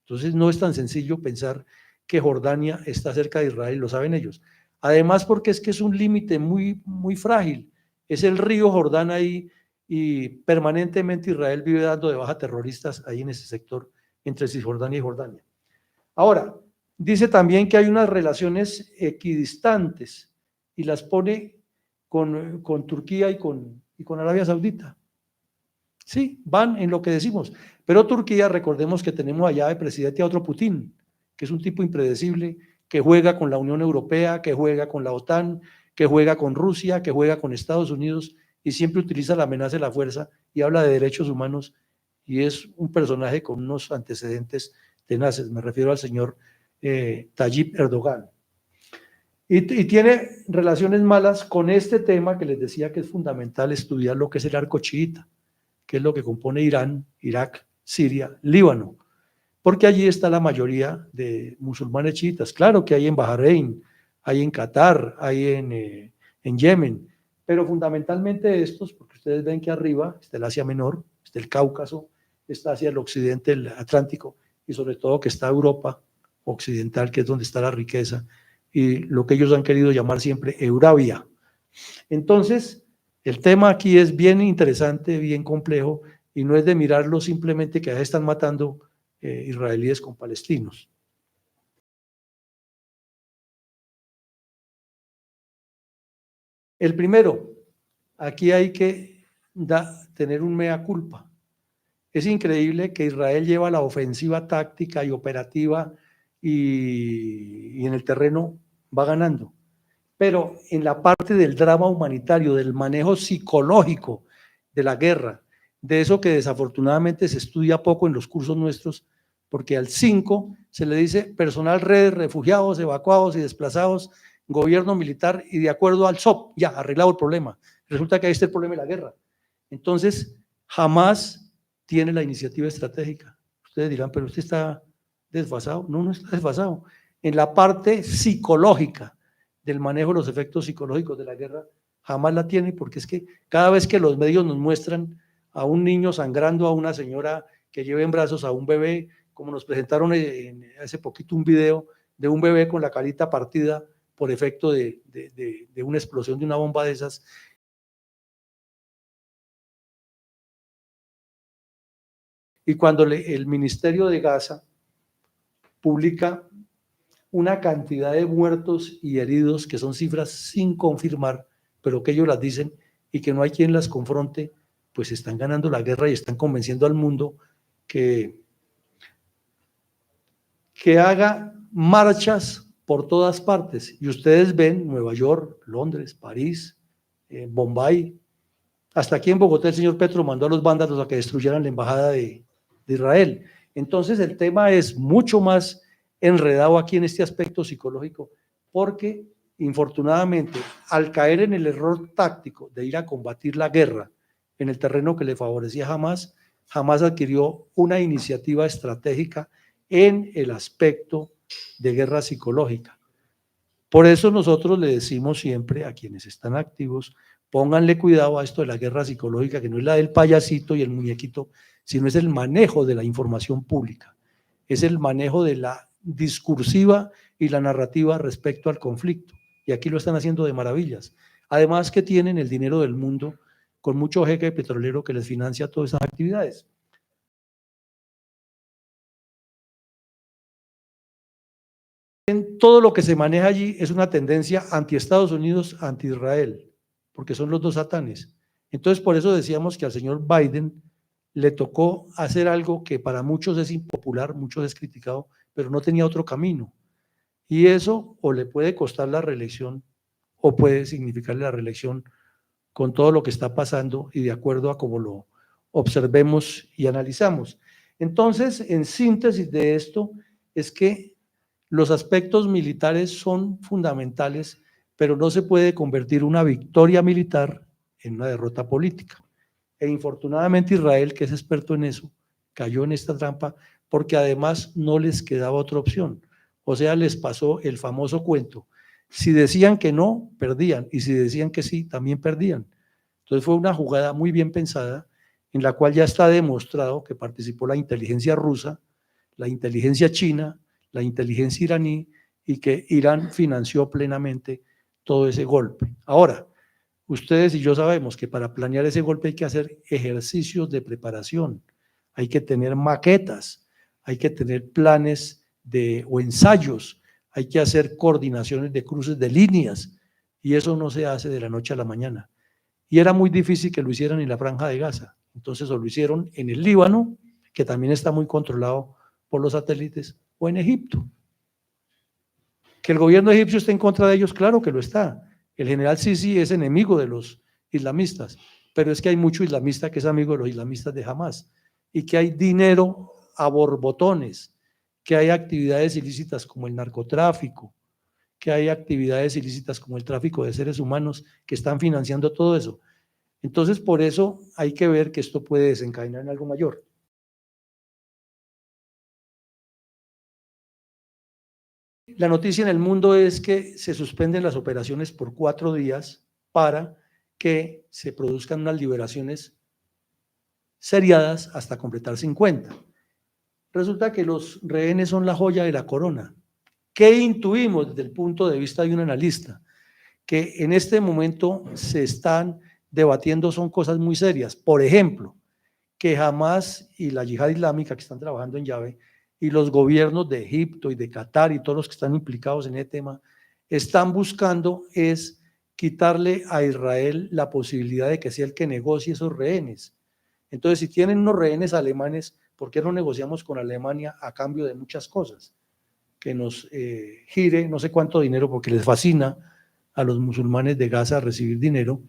Entonces no es tan sencillo pensar que Jordania está cerca de Israel, lo saben ellos. Además porque es que es un límite muy, muy frágil, es el río Jordán ahí y permanentemente Israel vive dando de baja terroristas ahí en ese sector entre Cisjordania y Jordania. Ahora, dice también que hay unas relaciones equidistantes y las pone con Turquía y con Arabia Saudita. Sí, van en lo que decimos. Pero Turquía, recordemos que tenemos allá de presidente a otro Putin, que es un tipo impredecible, que juega con la Unión Europea, que juega con la OTAN, que juega con Rusia, que juega con Estados Unidos y siempre utiliza la amenaza de la fuerza y habla de derechos humanos y es un personaje con unos antecedentes tenaces. Me refiero al señor Tayyip Erdogan. Y tiene relaciones malas con este tema que les decía que es fundamental estudiar lo que es el arco chiita, que es lo que compone Irán, Irak, Siria, Líbano, porque allí está la mayoría de musulmanes chiitas. Claro que hay en Bahrein, hay en Qatar, hay en Yemen, pero fundamentalmente estos, porque ustedes ven que arriba está el Asia Menor, está el Cáucaso, está hacia el occidente, el Atlántico, y sobre todo que está Europa occidental, que es donde está la riqueza, y lo que ellos han querido llamar siempre Eurabia. Entonces, el tema aquí es bien interesante, bien complejo, y no es de mirarlo simplemente que allá están matando israelíes con palestinos. El primero, aquí hay que tener un mea culpa. Es increíble que Israel lleva la ofensiva táctica y operativa y en el terreno va ganando. Pero en la parte del drama humanitario, del manejo psicológico de la guerra, de eso que desafortunadamente se estudia poco en los cursos nuestros, porque al 5 se le dice personal, redes, refugiados, evacuados y desplazados, gobierno militar y de acuerdo al SOP, ya, arreglado el problema. Resulta que ahí está el problema de la guerra. Entonces, jamás tiene la iniciativa estratégica. Ustedes dirán, pero usted está desfasado. No, no está desfasado. En la parte psicológica, del manejo de los efectos psicológicos de la guerra, jamás la tiene, porque es que cada vez que los medios nos muestran a un niño sangrando, a una señora que lleva en brazos a un bebé, como nos presentaron hace poquito un video de un bebé con la carita partida por efecto de una explosión de una bomba de esas. Y cuando el Ministerio de Gaza publica una cantidad de muertos y heridos que son cifras sin confirmar, pero que ellos las dicen y que no hay quien las confronte, pues están ganando la guerra y están convenciendo al mundo que haga marchas por todas partes. Y ustedes ven Nueva York, Londres, París, Bombay, hasta aquí en Bogotá el señor Petro mandó a los vándalos a que destruyeran la embajada de Israel. Entonces el tema es mucho más enredado aquí en este aspecto psicológico, porque infortunadamente al caer en el error táctico de ir a combatir la guerra en el terreno que le favorecía Hamás, Hamás adquirió una iniciativa estratégica en el aspecto de guerra psicológica. Por eso nosotros le decimos siempre a quienes están activos, pónganle cuidado a esto de la guerra psicológica, que no es la del payasito y el muñequito, sino es el manejo de la información pública, es el manejo de la discursiva y la narrativa respecto al conflicto. Y aquí lo están haciendo de maravillas. Además que tienen el dinero del mundo con mucho jeque petrolero que les financia todas esas actividades. Todo lo que se maneja allí es una tendencia anti-Estados Unidos, anti-Israel, porque son los dos satanes. Entonces, por eso decíamos que al señor Biden le tocó hacer algo que para muchos es impopular, muchos es criticado, pero no tenía otro camino. Y eso o le puede costar la reelección o puede significarle la reelección con todo lo que está pasando y de acuerdo a cómo lo observemos y analizamos. Entonces, en síntesis de esto, es que los aspectos militares son fundamentales, pero no se puede convertir una victoria militar en una derrota política. E infortunadamente Israel, que es experto en eso, cayó en esta trampa porque además no les quedaba otra opción. O sea, les pasó el famoso cuento. Si decían que no, perdían, y si decían que sí, también perdían. Entonces fue una jugada muy bien pensada, en la cual ya está demostrado que participó la inteligencia rusa, la inteligencia china, la inteligencia iraní, y que Irán financió plenamente todo ese golpe. Ahora, ustedes y yo sabemos que para planear ese golpe hay que hacer ejercicios de preparación, hay que tener maquetas, hay que tener planes o ensayos, hay que hacer coordinaciones de cruces de líneas, y eso no se hace de la noche a la mañana. Y era muy difícil que lo hicieran en la Franja de Gaza. Entonces, o lo hicieron en el Líbano, que también está muy controlado por los satélites, o en Egipto. Que el gobierno egipcio esté en contra de ellos, claro que lo está. El general Sisi es enemigo de los islamistas, pero es que hay mucho islamista que es amigo de los islamistas de Hamás, y que hay dinero a borbotones, que hay actividades ilícitas como el narcotráfico, que hay actividades ilícitas como el tráfico de seres humanos que están financiando todo eso. Entonces, por eso hay que ver que esto puede desencadenar en algo mayor. La noticia en el mundo es que se suspenden las operaciones por 4 días para que se produzcan unas liberaciones seriadas hasta completar 50. Resulta que los rehenes son la joya de la corona. ¿Qué intuimos desde el punto de vista de un analista? Que en este momento se están debatiendo son cosas muy serias. Por ejemplo, que Hamás y la Yihad Islámica que están trabajando en llave y los gobiernos de Egipto y de Qatar y todos los que están implicados en ese tema están buscando es quitarle a Israel la posibilidad de que sea el que negocie esos rehenes. Entonces, si tienen unos rehenes alemanes, ¿por qué no negociamos con Alemania a cambio de muchas cosas? Que nos gire no sé cuánto dinero, porque les fascina a los musulmanes de Gaza recibir dinero,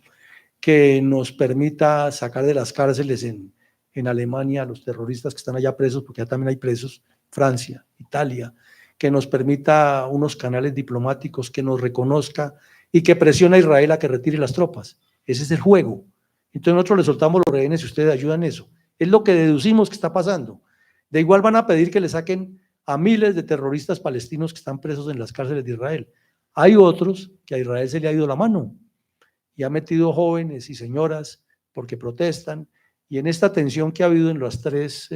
que nos permita sacar de las cárceles en Alemania a los terroristas que están allá presos, porque ya también hay presos, Francia, Italia, que nos permita unos canales diplomáticos, que nos reconozca y que presione a Israel a que retire las tropas. Ese es el juego. Entonces nosotros le soltamos los rehenes y ustedes ayudan en eso. Es lo que deducimos que está pasando. De igual van a pedir que le saquen a miles de terroristas palestinos que están presos en las cárceles de Israel. Hay otros que a Israel se le ha ido la mano y ha metido jóvenes y señoras porque protestan, y en esta tensión que ha habido en las 3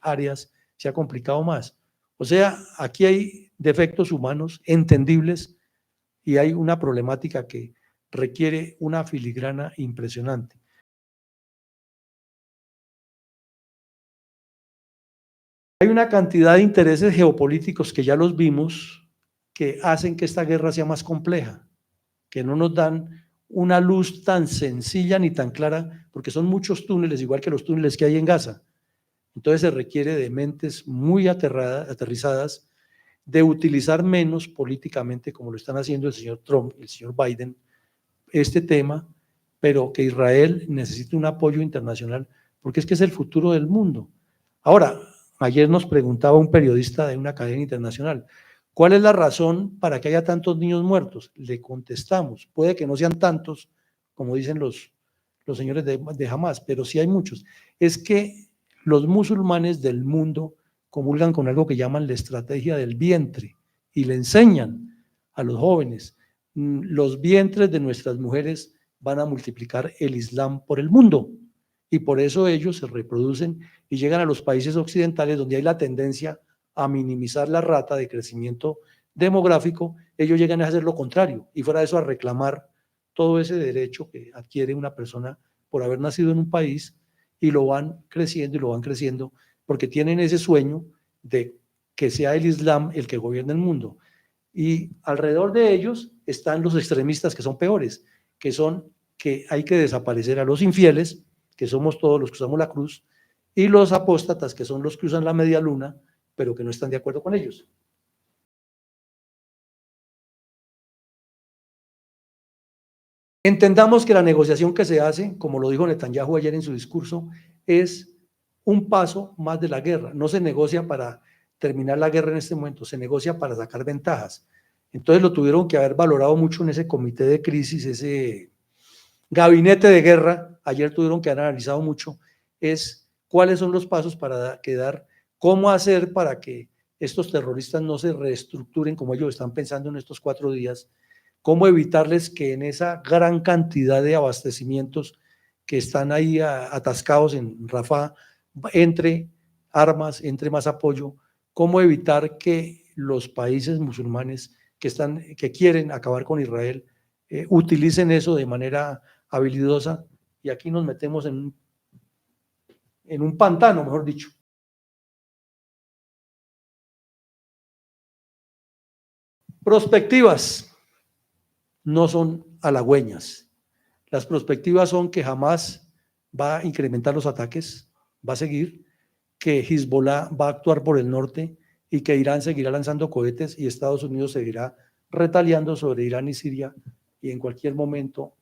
áreas se ha complicado más. O sea, aquí hay defectos humanos entendibles y hay una problemática que requiere una filigrana impresionante. Hay una cantidad de intereses geopolíticos que ya los vimos, que hacen que esta guerra sea más compleja, que no nos dan una luz tan sencilla ni tan clara, porque son muchos túneles, igual que los túneles que hay en Gaza. Entonces se requiere de mentes muy aterrizadas, de utilizar menos políticamente, como lo están haciendo el señor Trump y el señor Biden, este tema, pero que Israel necesita un apoyo internacional, porque es que es el futuro del mundo. Ahora, ayer nos preguntaba un periodista de una cadena internacional, ¿cuál es la razón para que haya tantos niños muertos? Le contestamos, puede que no sean tantos, como dicen los señores de Hamás, pero sí hay muchos. Es que los musulmanes del mundo comulgan con algo que llaman la estrategia del vientre y le enseñan a los jóvenes, los vientres de nuestras mujeres van a multiplicar el Islam por el mundo, y por eso ellos se reproducen y llegan a los países occidentales donde hay la tendencia a minimizar la rata de crecimiento demográfico. Ellos llegan a hacer lo contrario y fuera de eso a reclamar todo ese derecho que adquiere una persona por haber nacido en un país, y lo van creciendo y lo van creciendo porque tienen ese sueño de que sea el Islam el que gobierne el mundo. Y alrededor de ellos están los extremistas que son peores, que son que hay que desaparecer a los infieles, que somos todos los que usamos la cruz, y los apóstatas, que son los que usan la media luna, pero que no están de acuerdo con ellos. Entendamos que la negociación que se hace, como lo dijo Netanyahu ayer en su discurso, es un paso más de la guerra. No se negocia para terminar la guerra en este momento, se negocia para sacar ventajas. Entonces lo tuvieron que haber valorado mucho en ese comité de crisis, ese gabinete de guerra. Ayer tuvieron que haber analizado mucho, es cuáles son los pasos para quedar, cómo hacer para que estos terroristas no se reestructuren como ellos están pensando en estos 4 días, cómo evitarles que en esa gran cantidad de abastecimientos que están ahí atascados en Rafah, entre armas, entre más apoyo, cómo evitar que los países musulmanes que quieren acabar con Israel utilicen eso de manera habilidosa, y aquí nos metemos en un pantano, mejor dicho. Perspectivas no son halagüeñas. Las perspectivas son que jamás va a incrementar los ataques, va a seguir, que Hezbollah va a actuar por el norte y que Irán seguirá lanzando cohetes y Estados Unidos seguirá retaliando sobre Irán y Siria, y en cualquier momento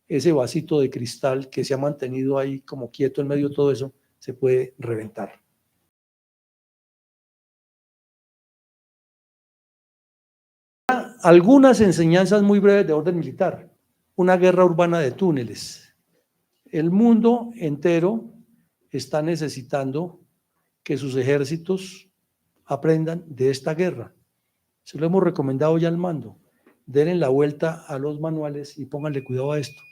ese vasito de cristal que se ha mantenido ahí como quieto en medio de todo eso se puede reventar. Algunas enseñanzas muy breves de orden militar. Una guerra urbana de túneles. El mundo entero está necesitando que sus ejércitos aprendan de esta guerra. Se lo hemos recomendado ya al mando. Denle la vuelta a los manuales y pónganle cuidado a esto,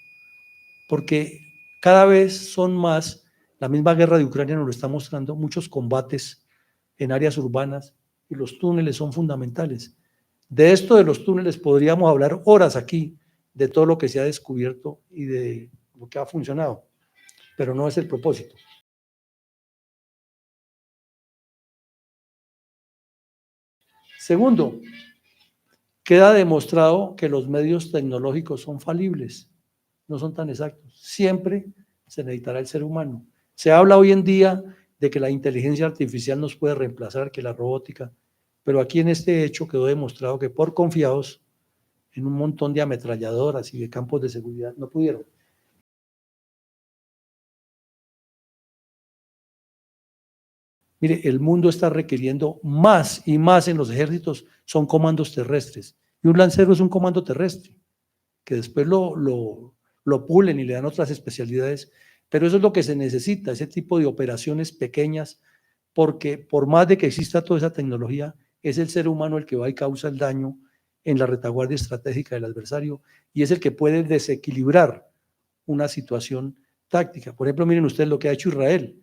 porque cada vez son más, la misma guerra de Ucrania nos lo está mostrando, muchos combates en áreas urbanas, y los túneles son fundamentales. De esto de los túneles podríamos hablar horas aquí, de todo lo que se ha descubierto y de lo que ha funcionado, pero no es el propósito. Segundo, queda demostrado que los medios tecnológicos son falibles, no son tan exactos. Siempre se necesitará el ser humano. Se habla hoy en día de que la inteligencia artificial nos puede reemplazar, que la robótica, pero aquí en este hecho quedó demostrado que por confiados en un montón de ametralladoras y de campos de seguridad no pudieron. Mire, el mundo está requiriendo más y más en los ejércitos, son comandos terrestres. Y un lancero es un comando terrestre, que después lo pulen y le dan otras especialidades, pero eso es lo que se necesita, ese tipo de operaciones pequeñas, porque por más de que exista toda esa tecnología, es el ser humano el que va y causa el daño en la retaguardia estratégica del adversario, y es el que puede desequilibrar una situación táctica. Por ejemplo, miren ustedes lo que ha hecho Israel.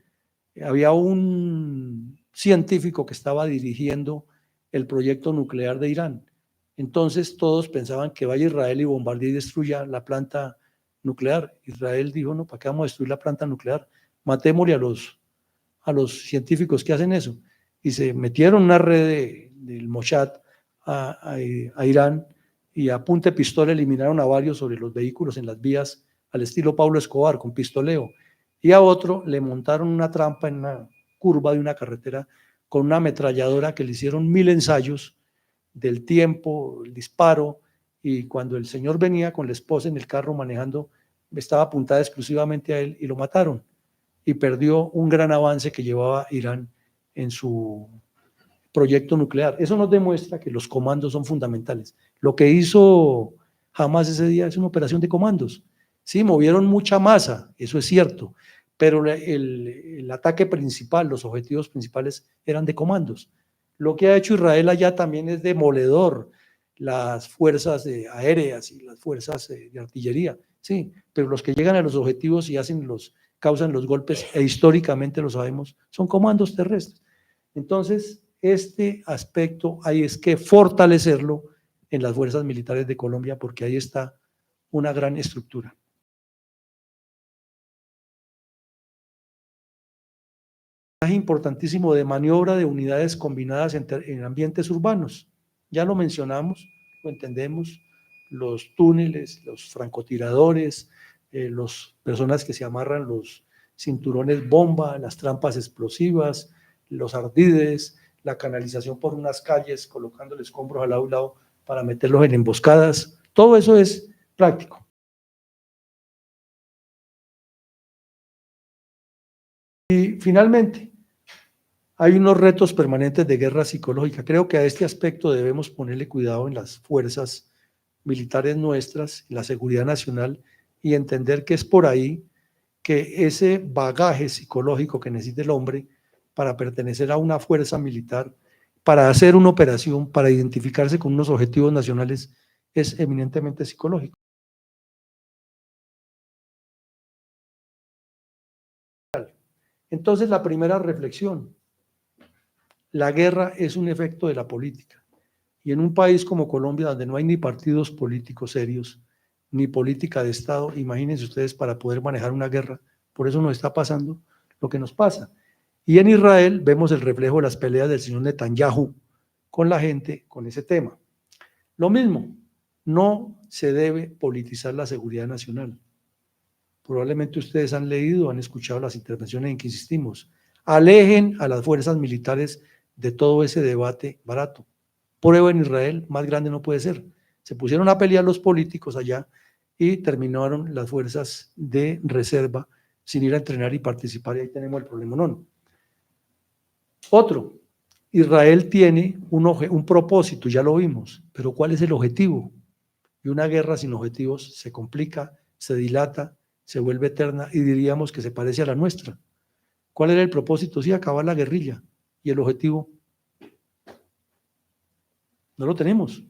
Había un científico que estaba dirigiendo el proyecto nuclear de Irán. Entonces todos pensaban que vaya Israel y bombardee y destruya la planta nuclear. Israel dijo, no, ¿para qué vamos a destruir la planta nuclear? Matémosle a los científicos que hacen eso. Y se metieron una red del Mossad a Irán, y a punta de pistola eliminaron a varios sobre los vehículos en las vías al estilo Pablo Escobar, con pistoleo. Y a otro le montaron una trampa en una curva de una carretera con una ametralladora que le hicieron 1000 ensayos del tiempo, el disparo, y cuando el señor venía con la esposa en el carro manejando, estaba apuntada exclusivamente a él y lo mataron, y perdió un gran avance que llevaba Irán en su proyecto nuclear. Eso nos demuestra que los comandos son fundamentales. Lo que hizo Hamas ese día es una operación de comandos. Sí, movieron mucha masa, eso es cierto, pero el ataque principal, los objetivos principales eran de comandos. Lo que ha hecho Israel allá también es demoledor, las fuerzas aéreas y las fuerzas de artillería, sí, pero los que llegan a los objetivos y causan los golpes, e históricamente lo sabemos, son comandos terrestres. Entonces, este aspecto hay es que fortalecerlo en las fuerzas militares de Colombia, porque ahí está una gran estructura. Es importantísimo de maniobra de unidades combinadas en ambientes urbanos. Ya lo mencionamos, lo entendemos, los túneles, los francotiradores, las personas que se amarran los cinturones bomba, las trampas explosivas, los ardides, la canalización por unas calles, colocándole escombros al lado y lado para meterlos en emboscadas. Todo eso es práctico. Y finalmente, hay unos retos permanentes de guerra psicológica. Creo que a este aspecto debemos ponerle cuidado en las fuerzas militares nuestras, en la seguridad nacional, y entender que es por ahí que ese bagaje psicológico que necesita el hombre para pertenecer a una fuerza militar, para hacer una operación, para identificarse con unos objetivos nacionales, es eminentemente psicológico. Entonces, la primera reflexión: La guerra es un efecto de la política. Y en un país como Colombia, donde no hay ni partidos políticos serios, ni política de Estado, imagínense ustedes para poder manejar una guerra. Por eso nos está pasando lo que nos pasa. Y en Israel vemos el reflejo de las peleas del señor Netanyahu con la gente, con ese tema. Lo mismo, no se debe politizar la seguridad nacional. Probablemente ustedes han leído, han escuchado las intervenciones en que insistimos. Alejen a las fuerzas militares de todo ese debate barato. Prueba en Israel, más grande no puede ser. Se pusieron a pelear los políticos allá y terminaron las fuerzas de reserva sin ir a entrenar y participar, y ahí tenemos el problema. No. Otro, Israel tiene un propósito, ya lo vimos, pero ¿cuál es el objetivo? Y una guerra sin objetivos se complica, se dilata, se vuelve eterna y diríamos que se parece a la nuestra. ¿Cuál era el propósito? Sí, acabar la guerrilla. ¿Y el objetivo? No lo tenemos.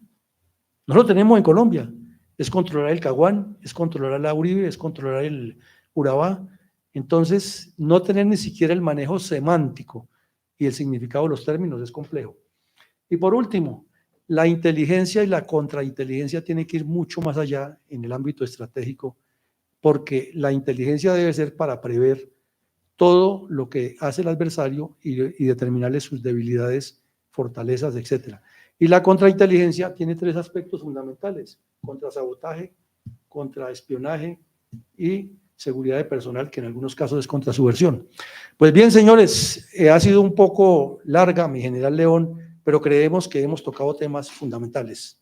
No lo tenemos en Colombia. Es controlar el Caguán, es controlar la Uribe, es controlar el Urabá. Entonces, no tener ni siquiera el manejo semántico y el significado de los términos es complejo. Y por último, la inteligencia y la contrainteligencia tienen que ir mucho más allá en el ámbito estratégico, porque la inteligencia debe ser para prever todo lo que hace el adversario y determinarle sus debilidades, fortalezas, etc. Y la contrainteligencia tiene tres aspectos fundamentales: contrasabotaje, contraespionaje y seguridad de personal, que en algunos casos es contrasubversión. Pues bien, señores, ha sido un poco larga mi general León, pero creemos que hemos tocado temas fundamentales.